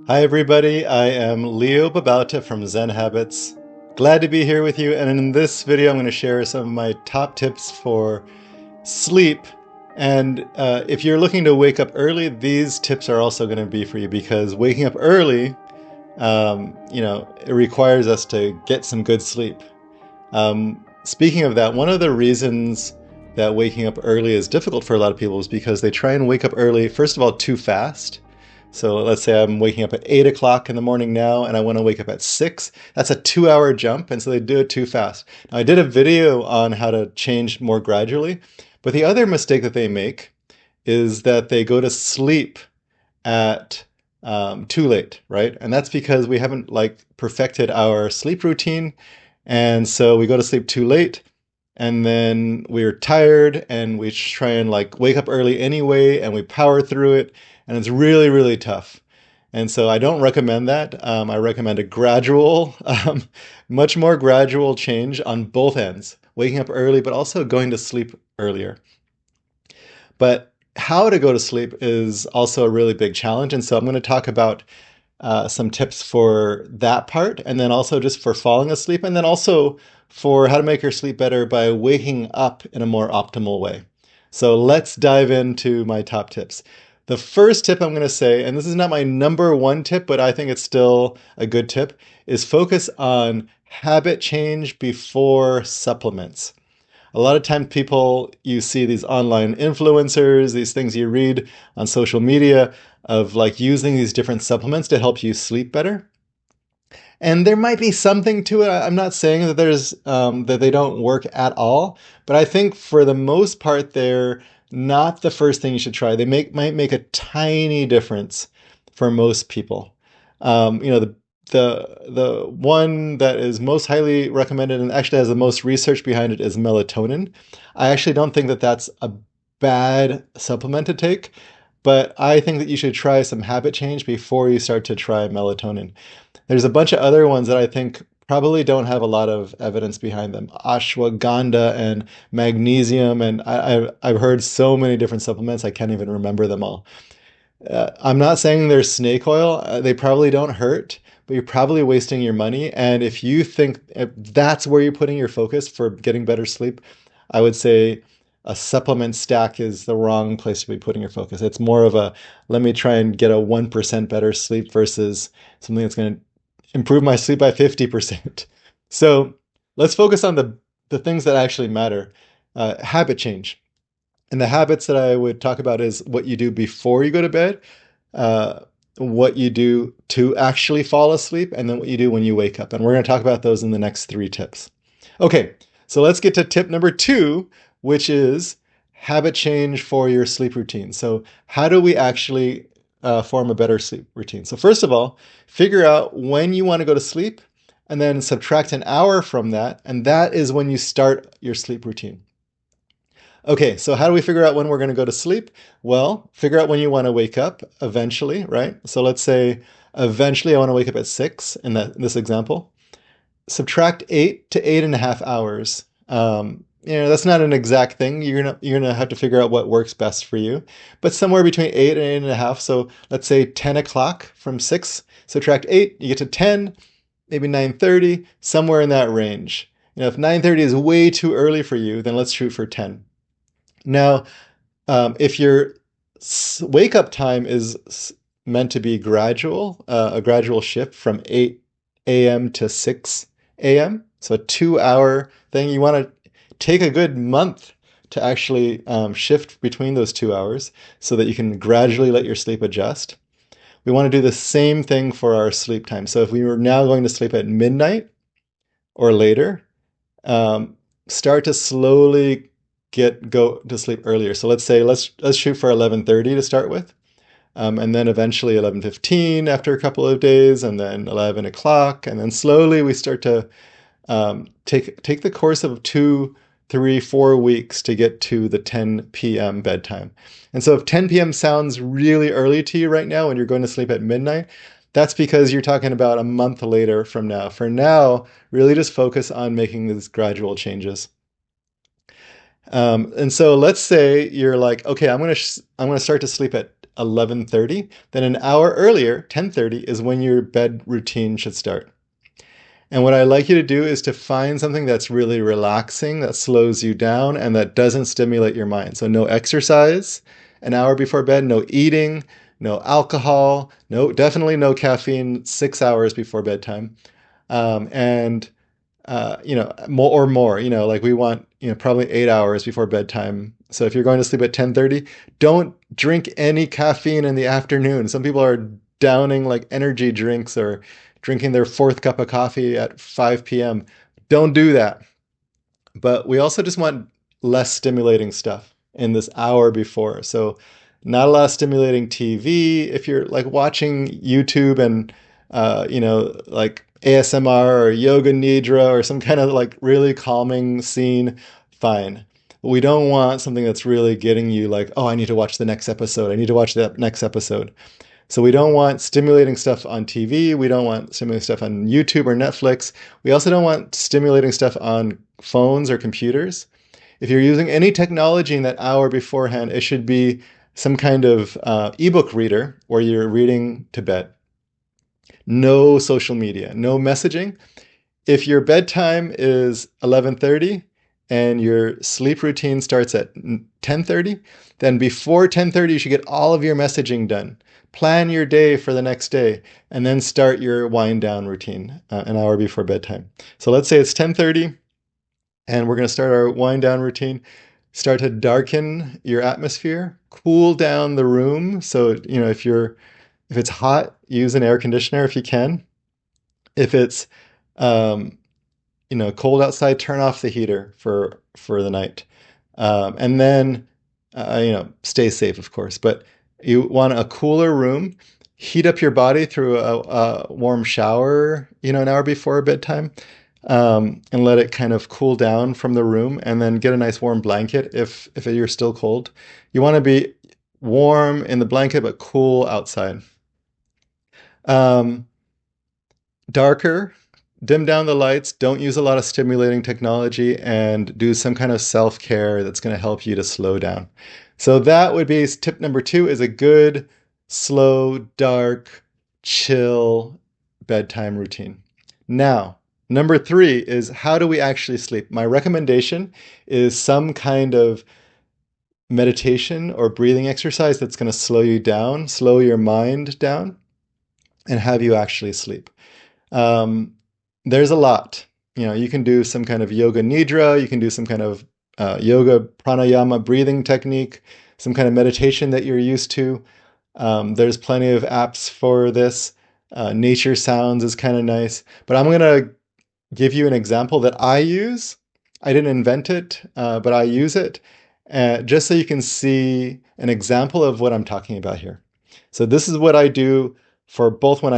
Hi everybody, I am Leo Babauta from Zen Habits. Glad to be here with you, and in this video I'm going to share some of my top tips for sleep. And if you're looking to wake up early, these tips are also going to be for you because waking up early, it requires us to get some good sleep. Speaking of that, one of the reasons that waking up early is difficult for a lot of people is because they try and wake up early, first of all, too fast. So let's say I'm waking up at 8 o'clock in the morning now and I want to wake up at 6. That's a 2-hour jump, and so they do it too fast. Now, I did a video on how to change more gradually, but the other mistake that they make is that they go to sleep at too late, right? And that's because we haven't perfected our sleep routine, and so we go to sleep too late, and then we're tired and we try and wake up early anyway, and we power through it, and it's really, really tough. And so I don't recommend that. I recommend a gradual, much more gradual change on both ends, waking up early, but also going to sleep earlier. But how to go to sleep is also a really big challenge. And so I'm going to talk about some tips for that part, and then also just for falling asleep, and then also for how to make your sleep better by waking up in a more optimal way. So let's dive into my top tips. The first tip I'm going to say, and this is not my number one tip, but I think it's still a good tip, is focus on habit change before supplements. A lot of times you see these online influencers, these things you read on social media of using these different supplements to help you sleep better. And there might be something to it. I'm not saying that that they don't work at all, but I think for the most part, they're not the first thing you should try. They might make a tiny difference for most people. The one that is most highly recommended and actually has the most research behind it is melatonin. I actually don't think that that's a bad supplement to take, but I think that you should try some habit change before you start to try melatonin. There's a bunch of other ones that I think probably don't have a lot of evidence behind them. Ashwagandha and magnesium, and I've heard so many different supplements, I can't even remember them all. I'm not saying they're snake oil. They probably don't hurt, but you're probably wasting your money. And if you think if that's where you're putting your focus for getting better sleep, I would say a supplement stack is the wrong place to be putting your focus. It's more of a, let me try and get a 1% better sleep versus something that's going to improve my sleep by 50%. So let's focus on the things that actually matter. Habit change. And the habits that I would talk about is what you do before you go to bed, what you do to actually fall asleep, and then what you do when you wake up. And we're going to talk about those in the next 3 tips. Okay, so let's get to tip number 2, which is habit change for your sleep routine. So how do we actually form a better sleep routine? So first of all, figure out when you want to go to sleep, and then subtract an hour from that, and that is when you start your sleep routine. Okay, so how do we figure out when we're going to go to sleep? Well, figure out when you want to wake up eventually, right? So let's say eventually I want to wake up at 6 in this example. Subtract 8 to 8.5 hours. That's not an exact thing. You're gonna have to figure out what works best for you. But somewhere between 8 and 8.5. So let's say 10 o'clock from 6. Subtract 8, you get to 10, maybe 9:30, somewhere in that range. If 9:30 is way too early for you, then let's shoot for 10. Now, if your wake up time is meant to be gradual, a gradual shift from 8 a.m. to 6 a.m., so a 2-hour thing, you want to take a good month to actually shift between those 2 hours so that you can gradually let your sleep adjust. We want to do the same thing for our sleep time. So if we were now going to sleep at midnight or later, start to slowly go to sleep earlier. So let's shoot for 11:30 to start with, and then eventually 11:15 after a couple of days, and then 11 o'clock, and then slowly we start to take the course of 2, 3, 4 weeks to get to the 10 p.m. bedtime. And so if 10 p.m. sounds really early to you right now when you're going to sleep at midnight, that's because you're talking about a month later from now. For now, really just focus on making these gradual changes. And so let's say you're like, okay, I'm gonna start to sleep at 11:30, then an hour earlier, 10:30, is when your bed routine should start. And what I'd like you to do is to find something that's really relaxing, that slows you down, and that doesn't stimulate your mind. So no exercise an hour before bed, no eating, no alcohol, no, definitely no caffeine 6 hours before bedtime. And more or more, like we want, probably 8 hours before bedtime. So if you're going to sleep at 10:30, don't drink any caffeine in the afternoon. Some people are downing like energy drinks or drinking their fourth cup of coffee at 5 p.m. Don't do that. But we also just want less stimulating stuff in this hour before. So not a lot of stimulating TV. If you're like watching YouTube and like ASMR or yoga nidra or some kind of like really calming scene, fine. But we don't want something that's really getting you like, oh, I need to watch the next episode. I need to watch that next episode. So we don't want stimulating stuff on TV. We don't want stimulating stuff on YouTube or Netflix. We also don't want stimulating stuff on phones or computers. If you're using any technology in that hour beforehand, it should be some kind of ebook reader where you're reading to bed. No social media, no messaging. If your bedtime is 11:30 and your sleep routine starts at 10:30, then before 10:30 you should get all of your messaging done. Plan your day for the next day and then start your wind down routine an hour before bedtime. So let's say it's 10:30 and we're going to start our wind down routine. Start to darken your atmosphere, cool down the room. So, if it's hot, use an air conditioner if you can. If it's um, cold outside, turn off the heater for the night, and then stay safe, of course. But you want a cooler room. Heat up your body through a warm shower, an hour before bedtime, and let it kind of cool down from the room, and then get a nice warm blanket if you're still cold. You want to be warm in the blanket but cool outside. Um, Darker, dim down the lights, don't use a lot of stimulating technology, and do some kind of self-care that's going to help you to slow down. So that would be tip number 2, is a good, slow, dark, chill bedtime routine. Now, number 3 is, how do we actually sleep? My recommendation is some kind of meditation or breathing exercise that's going to slow you down, slow your mind down, and have you actually sleep. Um, there's a lot. You can do some kind of yoga nidra, you can do some kind of yoga pranayama breathing technique, some kind of meditation that you're used to. There's plenty of apps for this. Nature sounds is kind of nice. But I'm going to give you an example that I use. I didn't invent it, but I use it just so you can see an example of what I'm talking about here. So this is what I do for both when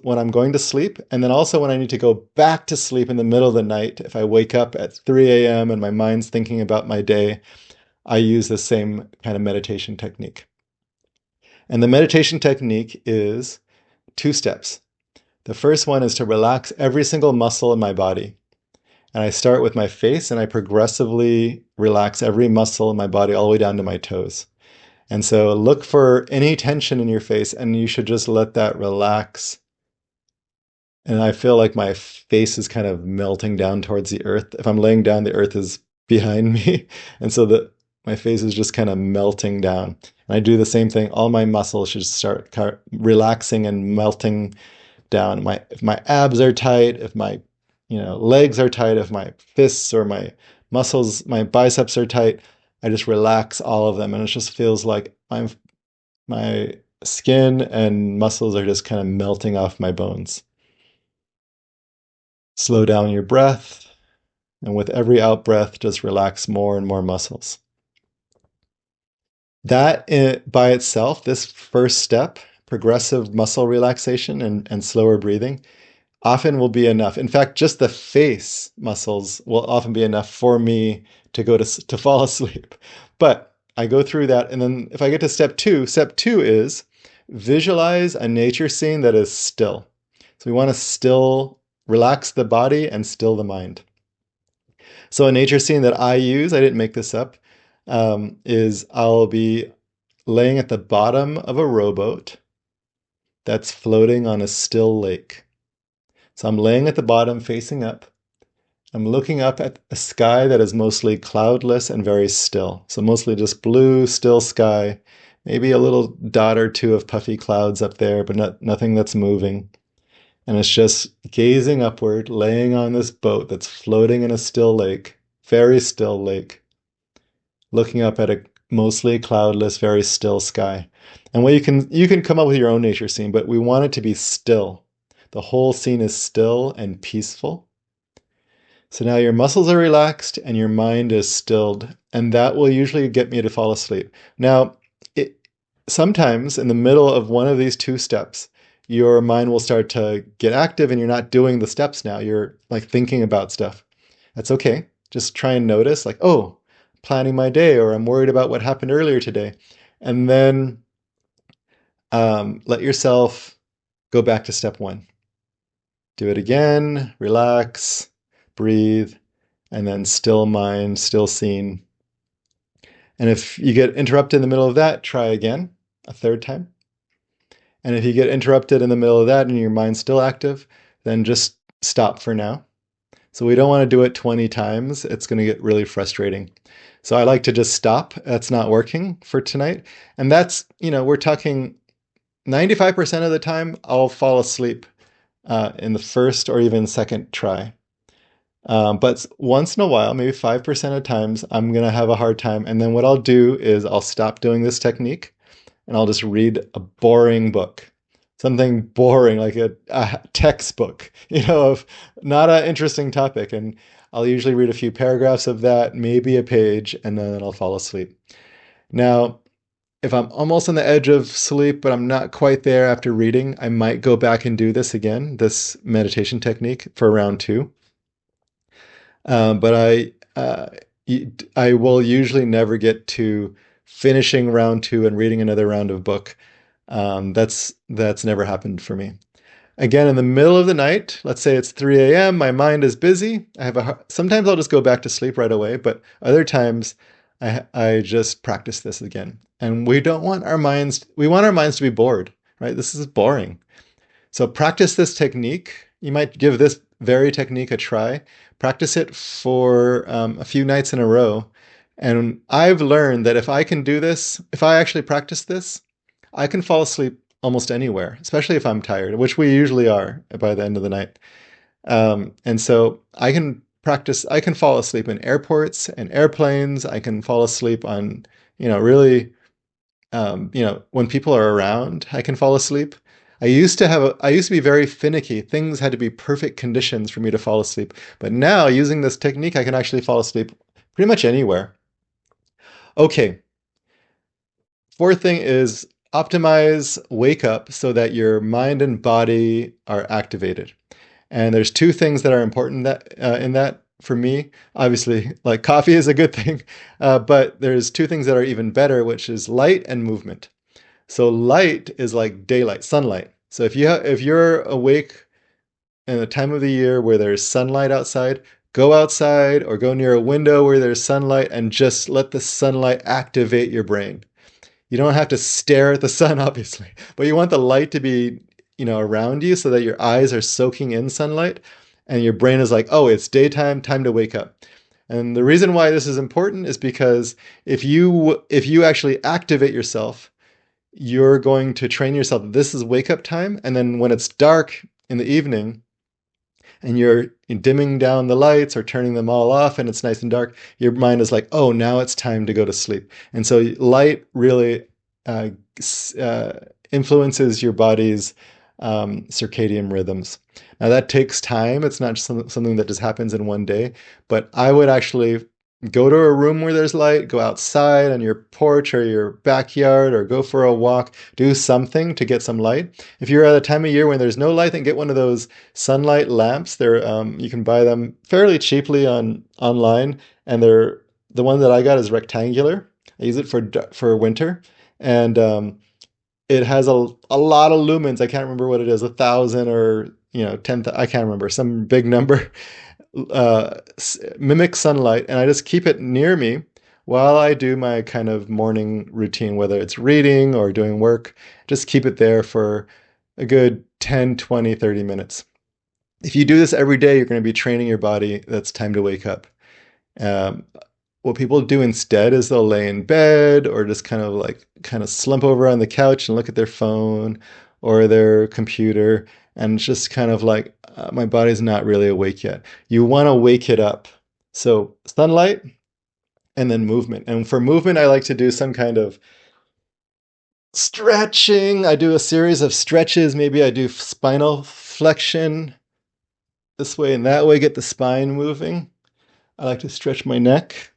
when I'm going to sleep, and then also when I need to go back to sleep in the middle of the night. If I wake up at 3 a.m. and my mind's thinking about my day, I use the same kind of meditation technique. And the meditation technique is 2 steps. The first one is to relax every single muscle in my body. And I start with my face and I progressively relax every muscle in my body all the way down to my toes. And so look for any tension in your face and you should just let that relax. And I feel like my face is kind of melting down towards the earth. If I'm laying down, the earth is behind me. And so my face is just kind of melting down. And I do the same thing. All my muscles should start relaxing and melting down. If my abs are tight, if my legs are tight, if my fists or my muscles, my biceps are tight, I just relax all of them, and it just feels like my skin and muscles are just kind of melting off my bones. Slow down your breath, and with every out breath, just relax more and more muscles. That by itself, this first step, progressive muscle relaxation and slower breathing, often will be enough. In fact, just the face muscles will often be enough for me to fall asleep. But I go through that, and then if I get to step 2 is visualize a nature scene that is still. So we want to relax the body and still the mind. So a nature scene that I use, I didn't make this up, is I'll be laying at the bottom of a rowboat that's floating on a still lake. So I'm laying at the bottom facing up. I'm looking up at a sky that is mostly cloudless and very still. So mostly just blue, still sky, maybe a little dot or two of puffy clouds up there, but nothing that's moving. And it's just gazing upward, laying on this boat that's floating in a still lake, very still lake, looking up at a mostly cloudless, very still sky. And what you can come up with your own nature scene, but we want it to be still. The whole scene is still and peaceful. So now your muscles are relaxed and your mind is stilled, and that will usually get me to fall asleep. Now, it, sometimes in the middle of one of these two steps, your mind will start to get active and you're not doing the steps now. You're like thinking about stuff. That's okay. Just try and notice, like, oh, planning my day, or I'm worried about what happened earlier today. And then let yourself go back to step one. Do it again, relax, breathe, and then still mind, still scene. And if you get interrupted in the middle of that, try again, a third time. And if you get interrupted in the middle of that and your mind's still active, then just stop for now. So we don't want to do it 20 times. It's going to get really frustrating. So I like to just stop. That's not working for tonight. And that's, we're talking 95% of the time, I'll fall asleep in the first or even second try. But once in a while, maybe 5% of times, I'm going to have a hard time. And then what I'll do is I'll stop doing this technique and I'll just read a boring book. Something boring, like a textbook, of not an interesting topic. And I'll usually read a few paragraphs of that, maybe a page, and then I'll fall asleep. Now, if I'm almost on the edge of sleep, but I'm not quite there after reading, I might go back and do this again, this meditation technique for round two. But I will usually never get to finishing round two and reading another round of book. That's never happened for me. Again, in the middle of the night, let's say it's 3 a.m., my mind is busy. Sometimes I'll just go back to sleep right away, but other times I just practice this again. And we want our minds to be bored, right? This is boring. So practice this technique. You might give this very technique a try. Practice it for a few nights in a row. And I've learned that if I can do this, if I actually practice this, I can fall asleep almost anywhere, especially if I'm tired, which we usually are by the end of the night. And so I can fall asleep in airports and airplanes. I can fall asleep on, really, when people are around, I can fall asleep. I used to be very finicky. Things had to be perfect conditions for me to fall asleep. But now, using this technique, I can actually fall asleep pretty much anywhere. Okay. Fourth thing is optimize wake up so that your mind and body are activated. And there's two things that are important in that for me. Obviously, like coffee is a good thing, but there's two things that are even better, which is light and movement. So light is like daylight, sunlight. So if you're awake in a time of the year where there's sunlight outside, go outside or go near a window where there's sunlight and just let the sunlight activate your brain. You don't have to stare at the sun, obviously, but you want the light to be, around you so that your eyes are soaking in sunlight and your brain is like, oh, it's daytime, time to wake up. And the reason why this is important is because if you actually activate yourself, you're going to train yourself. This is wake up time. And then when it's dark in the evening and you're dimming down the lights or turning them all off and it's nice and dark, your mind is like, oh, now it's time to go to sleep. And so light really influences your body's circadian rhythms. Now that takes time. It's not just something that just happens in one day, but I would actually go to a room where there's light, go outside on your porch or your backyard, or go for a walk, do something to get some light. If you're at a time of year when there's no light, then get one of those sunlight lamps. You can buy them fairly cheaply online, and the one that I got is rectangular. I use it for winter, and it has a lot of lumens. I can't remember what it is, 1,000 or 10,000. I can't remember, some big number. Mimic sunlight, and I just keep it near me while I do my kind of morning routine, whether it's reading or doing work. Just keep it there for a good 10, 20, 30 minutes. If you do this every day, you're going to be training your body that's time to wake up. Um, what people do instead is they'll lay in bed or just kind of slump over on the couch and look at their phone or their computer, and it's just kind of like, my body's not really awake yet. You want to wake it up. So sunlight and then movement. And for movement, I like to do some kind of stretching. I do a series of stretches. Maybe I do spinal flexion this way and that way, get the spine moving. I like to stretch my neck.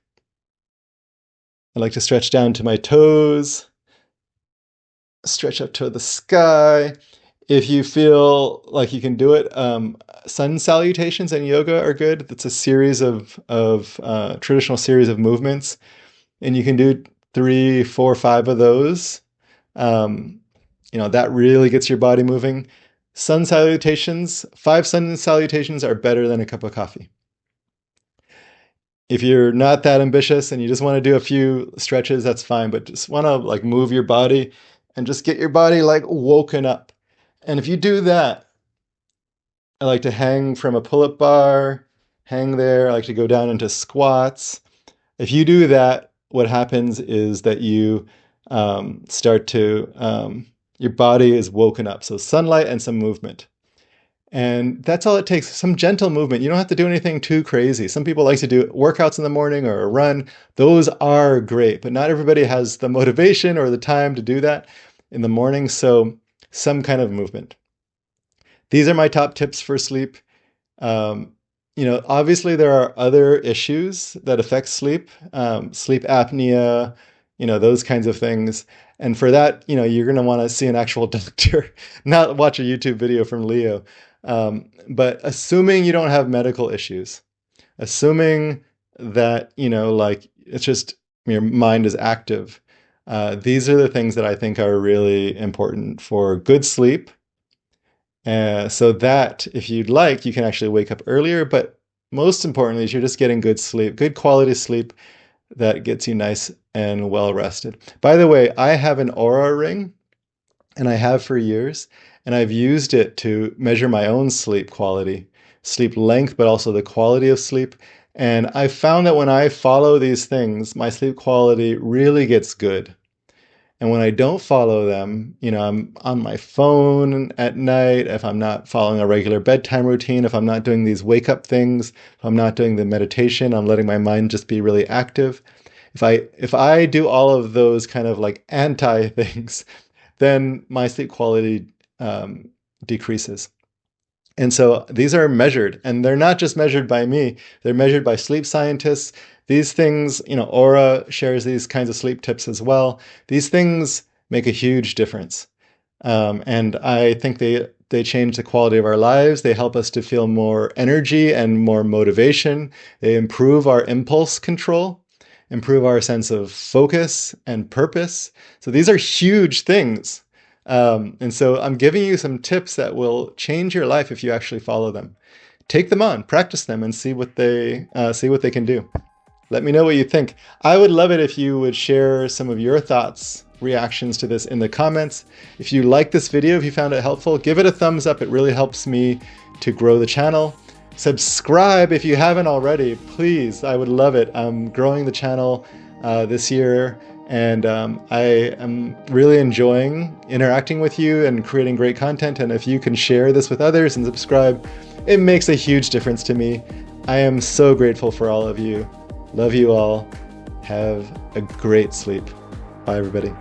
I like to stretch down to my toes, stretch up to the sky. If you feel like you can do it, sun salutations in yoga are good. It's a series of traditional series of movements, and you can do 3, 4, 5 of those. That really gets your body moving. Sun salutations, 5 sun salutations are better than a cup of coffee. If you're not that ambitious and you just want to do a few stretches, that's fine, but just want to like move your body and just get your body like woken up. And if you do that, I like to hang from a pull-up bar, hang there. I like to go down into squats. If you do that, what happens is that you your body is woken up. So sunlight and some movement. And that's all it takes, some gentle movement. You don't have to do anything too crazy. Some people like to do workouts in the morning or a run. Those are great, but not everybody has the motivation or the time to do that in the morning. So some kind of movement. These are my top tips for sleep. Obviously there are other issues that affect sleep, sleep apnea, those kinds of things. And for that, you're going to want to see an actual doctor, not watch a YouTube video from Leo. But assuming you don't have medical issues, assuming that, it's just your mind is active. These are the things that I think are really important for good sleep. So that if you'd like, you can actually wake up earlier, but most importantly is you're just getting good sleep, good quality sleep that gets you nice and well rested. By the way, I have an Oura ring, and I have for years, and I've used it to measure my own sleep quality, sleep length, but also the quality of sleep. And I found that when I follow these things, my sleep quality really gets good. And when I don't follow them, I'm on my phone at night, if I'm not following a regular bedtime routine, if I'm not doing these wake up things, if I'm not doing the meditation, I'm letting my mind just be really active. If I do all of those kind of like anti things, then my sleep quality decreases. And so these are measured, and they're not just measured by me, they're measured by sleep scientists. These things, Aura shares these kinds of sleep tips as well. These things make a huge difference. And I think they change the quality of our lives. They help us to feel more energy and more motivation. They improve our impulse control, improve our sense of focus and purpose. So these are huge things. And so I'm giving you some tips that will change your life if you actually follow them. Take them on, practice them, and see what they can do. Let me know what you think. I would love it if you would share some of your thoughts, reactions to this in the comments. If you like this video, if you found it helpful, give it a thumbs up. It really helps me to grow the channel. Subscribe if you haven't already, please. I would love it. I'm growing the channel this year, and I am really enjoying interacting with you and creating great content. And if you can share this with others and subscribe, it makes a huge difference to me. I am so grateful for all of you. Love you all. Have a great sleep. Bye, everybody.